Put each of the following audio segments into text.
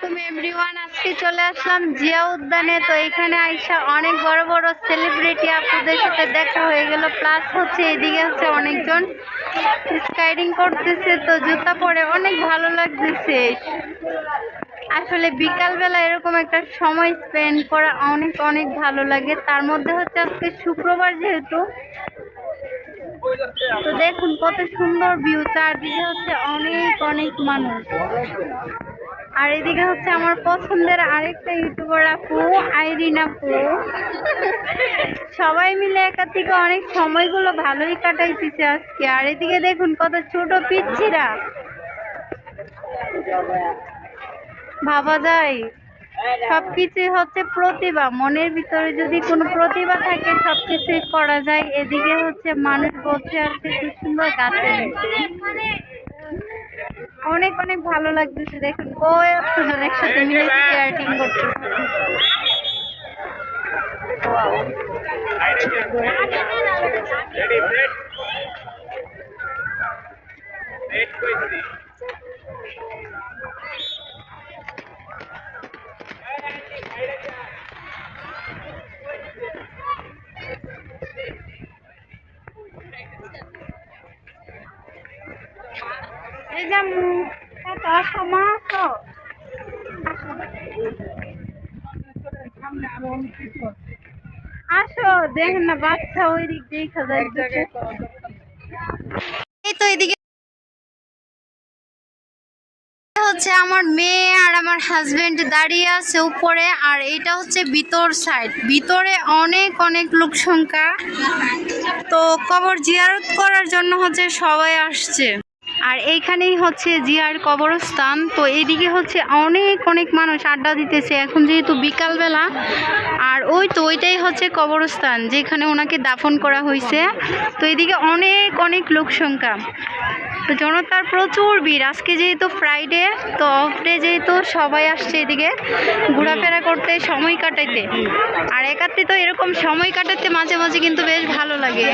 আলাইকুম এভরিওয়ান, আজকে চলে আসলাম জিয়া উদ্যানে। তো এখানে আইসা অনেক বড় বড় সেলিব্রিটি আপুদের সাথে দেখা হয়ে গেল। প্লাস হচ্ছে এদিকে হচ্ছে অনেকজন স্কাইডিং করতেছে। তো জুতা পরে অনেক ভালো লাগতেছে। আসলে বিকালবেলা এরকম একটা সময় স্পেন্ড করা অনেক অনেক ভালো লাগে। তার মধ্যে হচ্ছে আজকে শুক্রবার যেহেতু, তো দেখুন কত সুন্দর ভিউ, চারদিকে হচ্ছে অনেক অনেক মানুষ। আর এদিকে হচ্ছে আমার পছন্দের আরেকটা ইউটিউবার আপু, আইরিন আপু। সবাই মিলে একা থেকে অনেক সময়গুলো ভালোই কাটাইতেছে আজকে। আর এদিকে দেখুন কত ছোট পিচ্ছিরা, ভাবা যায় সবকিছুই হচ্ছে প্রতিভা। মনের ভিতরে যদি কোনো প্রতিভা থাকে সবকিছুই করা যায়। এদিকে হচ্ছে মানুষ বসে আছে কি সুন্দর গাছের নিচে। অনেক অনেক ভালো লাগতেছে। দেখুন কয়েকজন একসাথে মিলে স্কেটিং করতেছে। এই যে আসো, দেখেন না বাচ্চা ওই দিক দেখা যায়। এই তো এদিকে হচ্ছে আমার মেয়ে আর আমার হাজবেন্ড দাঁড়িয়ে আছে উপরে। আর এটা হচ্ছে ভিতর সাইড, ভিতরে অনেক অনেক লোক সংখ্যা। তো কবর জিয়ারত করার জন্য হচ্ছে সবাই আসছে। আর এইখানেই হচ্ছে জিয়ার কবরস্থান। তো এইদিকে হচ্ছে অনেক অনেক মানুষ আড্ডা দিতেছে এখন যেহেতু বিকালবেলা। আর ওই তো ওইটাই হচ্ছে কবরস্থান যেখানে ওনাকে দাফন করা হয়েছে। তো এইদিকে অনেক অনেক লোক সংখ্যা, তো জনতার প্রচুর ভিড়। আজকে যেহেতু ফ্রাইডে, তো অফ ডে যেহেতু সবাই আসছে এদিকে ঘোরাফেরা করতে, সময় কাটাইতে। আর একাত্রে তো এরকম সময় কাটাতে মাঝে মাঝে কিন্তু বেশ ভালো লাগে।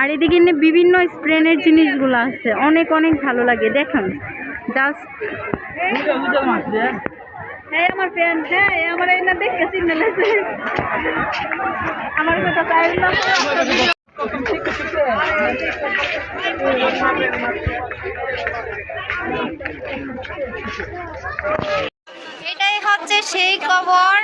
আর এদিকে বিভিন্ন স্প্রেনের জিনিসগুলো আছে, অনেক অনেক ভালো লাগে। দেখেন জাস্ট আমার ফ্যান, হ্যাঁ আমার এখানে দেখে সিগন্যাল আছে আমার কথা চাইলাম। এটাই হচ্ছে সেই কবর।